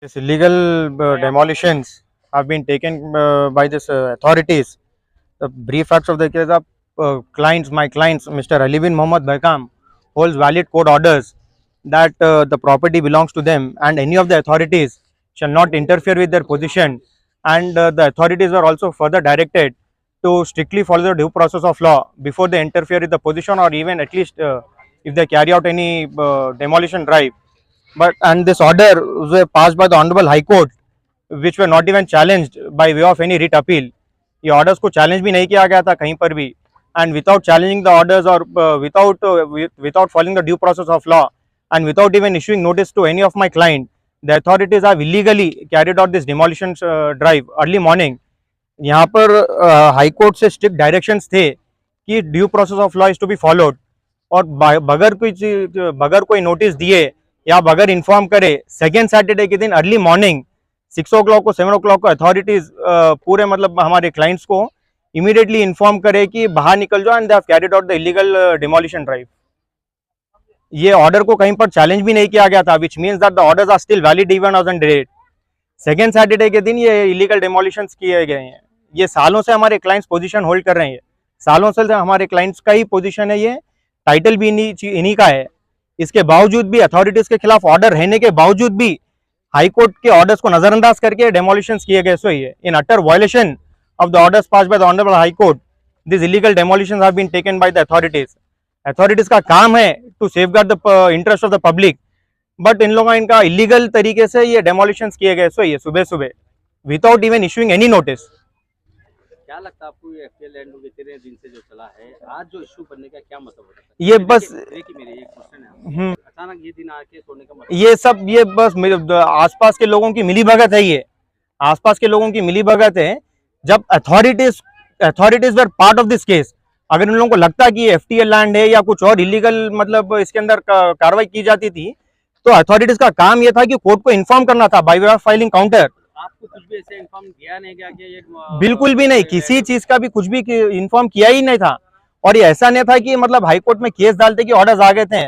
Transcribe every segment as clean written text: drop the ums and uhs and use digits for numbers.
This illegal demolitions have been taken by this authorities. The brief facts of the case are my clients, Mr. Alivin Mohammad Baikam, holds valid court orders that the property belongs to them, and any of the authorities shall not interfere with their position. And the authorities are also further directed to strictly follow the due process of law before they interfere with the position, or even at least if they carry out any demolition drive. But and this order was passed by the Honorable High Court, which were not even challenged by way of any writ appeal. ये orders को challenge भी नहीं किया गया था कहीं पर भी, and without challenging the orders or without following the due process of law and without even issuing notice to any of my client, the authorities have illegally carried out this demolition drive early morning. यहाँ पर high court से strict directions थे कि due process of law is to be followed, और बगैर कोई notice दिए या बगैर इन्फॉर्म करे सेकेंड सैटरडे के दिन अर्ली मॉर्निंग 6 o'clock को 7 o'clock को अथॉरिटीज पूरे मतलब हमारे क्लाइंट्स को इमीडिएटली इन्फॉर्म करे कि बाहर निकल जाओ, and they have carried out the illegal demolition drive. ये ऑर्डर को कहीं पर चैलेंज भी नहीं किया गया था, which means that the orders are still valid even on date. Second Saturday के दिन ये इलीगल डिमोलिशंस किए गए हैं. ये सालों से हमारे क्लाइंट्स पोजीशन होल्ड कर रहे हैं, सालों से हमारे क्लाइंट्स का ही पोजीशन है, ये टाइटल भी इन्हीं का है. इसके बावजूद भी अथॉरिटीज के खिलाफ ऑर्डर रहने के बावजूद भी हाई कोर्ट के ऑर्डर्स को नजरअंदाज करके डेमोलिशंस किए गए. सो ये in utter violation of the orders passed by the honourable High Court, this illegal demolitions have been taken by the authorities. Authorities का काम है to safeguard the interest of the public, but इन लोगों इनका illegal तरीके से ये डेमोलिशंस किए गए. सो ये सुबह सुबह without even issuing any notice. क्या लगता है आपको ये एफटीएल लैंड इतने दिन से जो चला है, आज जो इशू बनने का क्या मतलब होता है? ये बस मेरे एक क्वेश्चन है, अचानक ये दिन आके तोड़ने का मतलब ये बस आसपास के लोगों की मिलीभगत है. ये आसपास के लोगों की मिलीभगत है. जब authorities were part of this case, अगर इन लोगों को लगता है कि ये एफटीएल लैंड है या कुछ और इलीगल मतलब इसके अंदर कार्रवाई की जाती थी, तो अथॉरिटीज का काम ये था कि कोर्ट को इन्फॉर्म करना था bye way of filing counter. आपको कुछ भी ऐसे इन्फॉर्म किया नहीं गया कि ये बिल्कुल भी नहीं, किसी चीज का भी कुछ भी इन्फॉर्म किया ही नहीं था. और ये ऐसा नहीं था कि मतलब हाई कोर्ट में केस डालते कि ऑर्डर्स आ गए थे.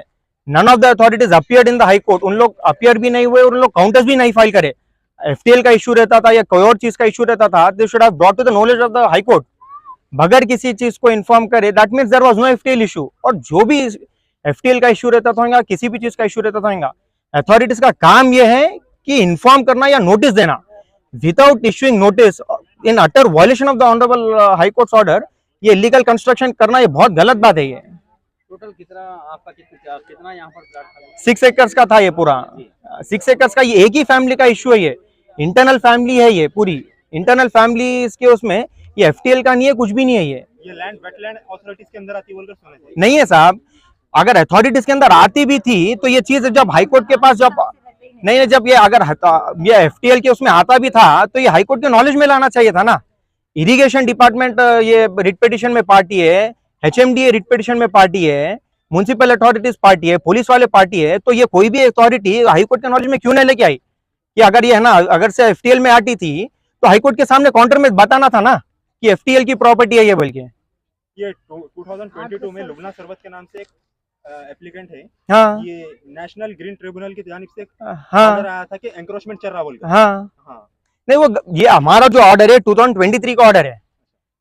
None of the authorities appeared in the high court. उन लोग अपीयर भी नहीं हुए और उन लोग काउंटर्स भी नहीं फाइल करे. एफटीएल का इशू रहता था या कोई और चीज का इशू रहता था, they should have brought to the knowledge of the high court. बगैर किसी चीज को इन्फॉर्म करे, that means there was no FTL issue. और जो भी एफटीएल का इशू रहता था, किसी भी चीज का इशू रहता था, अथॉरिटीज का काम यह है कि इन्फॉर्म करना या नोटिस देना. Without issuing notice in utter violation of the honourable high courts order, ये इलीगल कंस्ट्रक्शन करना ये बहुत गलत बात है. ये टोटल कितना आपका कितना यहाँ पर प्लॉट था? 6 एकर्स का था ये पूरा. 6 एकर्स का ये एक ही फैमिली का इशू है. ये इंटरनल फैमिली है, ये पूरी इंटरनल फैमिली इसके उसमें. ये एफटीएल का नहीं है, कुछ भी नहीं है. ये लैंड वेटलैंड अथॉरिटीज के अंदर आती बोलकर नहीं है साहब. अगर अथॉरिटीज के अंदर आती भी थी तो ये चीज जब हाईकोर्ट के पास नहीं, जब ये अगर ये एफटीएल के उसमें आता भी था तो ये हाईकोर्ट के नॉलेज में लाना चाहिए था ना. इरिगेशन डिपार्टमेंट ये रिट पिटीशन में पार्टी है, एचएमडीए रिट पिटीशन में पार्टी है, म्युनिसिपल अथॉरिटीज पार्टी है, पुलिस वाले पार्टी है. तो ये कोई भी अथॉरिटी हाईकोर्ट के नॉलेज में क्यों नहीं लेके आई कि अगर ये है ना, अगर से एफटीएल में आती थी तो हाईकोर्ट के सामने काउंटर में बताना था ना कि एफटीएल की प्रॉपर्टी है ये. बल्कि ये 2022 में लुबना सरबत के नाम से एक एप्लीकेंट है. हाँ, ये नेशनल ग्रीन ट्रिब्यूनल की जानिब से हाँ, ऑर्डर आया था कि एंक्रोचमेंट चल रहा बोलकर. हाँ. हाँ, नहीं, वो ये हमारा जो ऑर्डर है 2023 का ऑर्डर है.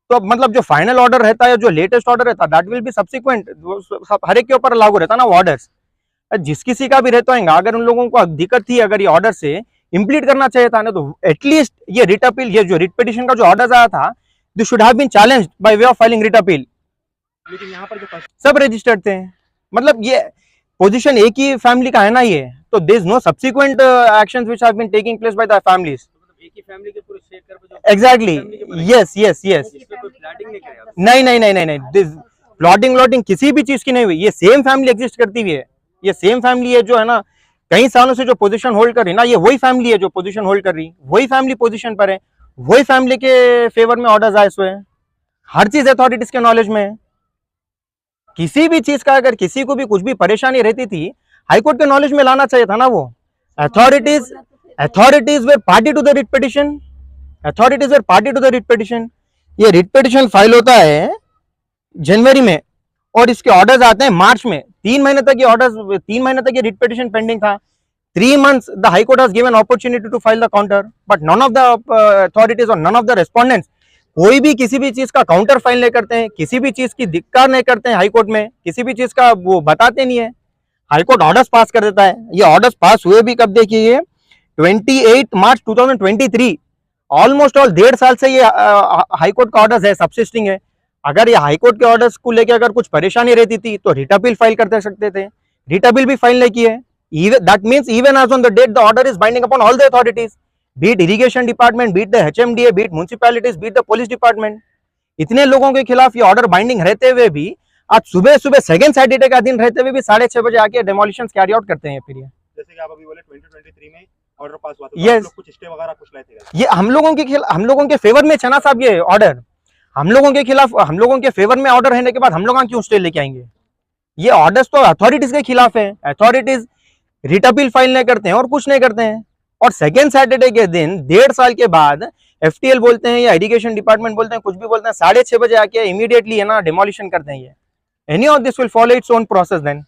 तो मतलब जो फाइनल ऑर्डर रहता है, जो लेटेस्ट ऑर्डर रहता है, दैट विल बी सब्सिक्वेंट. हर एक के ऊपर लागू रहता ना वो ऑर्डर्स. जिस किसी का भी रहता है, अगर उन लोगों को दिक्कत थी, अगर ये ऑर्डर से इम्प्लीट करना चाहिए था ना, तो एटलीस्ट ये रिट अपील, ये जो रिट पिटीशन का जो ऑर्डर आया था, this should have been challenged by way of filing writ appeal. लेकिन यहाँ पर जो सब रजिस्टर्ड थे. मतलब ये पोजीशन एक ही फैमिली का है ना ये. तो there is no subsequent actions which have been taking place by the families. एक ही फैमिली के पूरे शेयर कर जो एग्जैक्टली. Yes yes yes. इसमें कोई प्लाटिंग नहीं करेगा? नहीं. दिस प्लॉटिंग किसी भी चीज की नहीं हुई. ये सेम फैमिली एग्जिस्ट करती हुई है. ये सेम फैमिली है जो है ना कई सालों से जो पोजीशन होल्ड कर रही है ना, ये वही फैमिली है जो पोजीशन होल्ड कर रही, वही फैमिली पोजीशन पर है, वही फैमिली के फेवर में ऑर्डर्स आए हुए हैं. हर चीज अथॉरिटीज के नॉलेज में है. किसी भी चीज का अगर किसी को भी कुछ भी परेशानी रहती थी, हाईकोर्ट के नॉलेज में लाना चाहिए था ना. वो authorities were party to the writ petition. Authorities were party to the writ petition. ये रिट पिटीशन फाइल होता है जनवरी में और इसके ऑर्डर्स आते हैं मार्च में. 3 महीने तक ये ऑर्डर्स, 3 महीने तक ये रिट पिटीशन पेंडिंग था. 3 months the High Court has given opportunity to file the counter, but none of the authorities or none of the respondents, कोई भी किसी भी चीज का काउंटर फाइल नहीं करते हैं, किसी भी चीज की धिक्कार नहीं करते हैं हाई कोर्ट में, किसी भी चीज का वो बताते नहीं है। हाई कोर्ट ऑर्डर्स पास कर देता है। ये ऑर्डर्स पास हुए भी कब देखिए 28 मार्च 2023, ऑलमोस्ट ऑल 1.5 साल से ये हाई कोर्ट का ऑर्डर्स है, सबसिस्टिंग है। अगर ये हाई कोर्ट के ऑर्डर्स को लेकर अगर कुछ परेशानी रहती थी तो रिट अपील फाइल करते सकते थे, रिट अपील भी फाइल नहीं किए। That means even as on the date the order is binding upon all the authorities, be it irrigation department, be it the HMDA, be it municipalities, be it the police department। इतने लोगों के खिलाफ ये order binding रहते हुए भी आज सुबह सुबह सेकंड सैटरडे का दिन रहते हुए भी 6:30 बजे आके डेमोलिशन कैरी आउट करते हैं। फिर ये जैसे कि आप अभी बोले 2023 में ऑर्डर पास हुआ था, Yes. आप लोग कुछ स्टे वगैरह कुछ लाए थे? ये हम लोगों के फेवर में चना साहब, ये ऑर्डर हम लोगों के खिलाफ, हम लोगों के फेवर में ऑर्डर रहने के बाद हम लोग क्यों स्टे लेके आएंगे? ये ऑर्डर्स तो अथॉरिटीज के खिलाफ है। अथॉरिटीज रिट अपील फाइल नहीं करते हैं और कुछ नहीं करते हैं। और सेकेंड सैटरडे के दिन 1.5 साल के बाद FTL बोलते हैं या इरिगेशन डिपार्टमेंट बोलते हैं, कुछ भी बोलते हैं, 6:30 बजे आके इमीडिएटली है ना डेमोलिशन करते हैं। ये any of this will follow its own process then.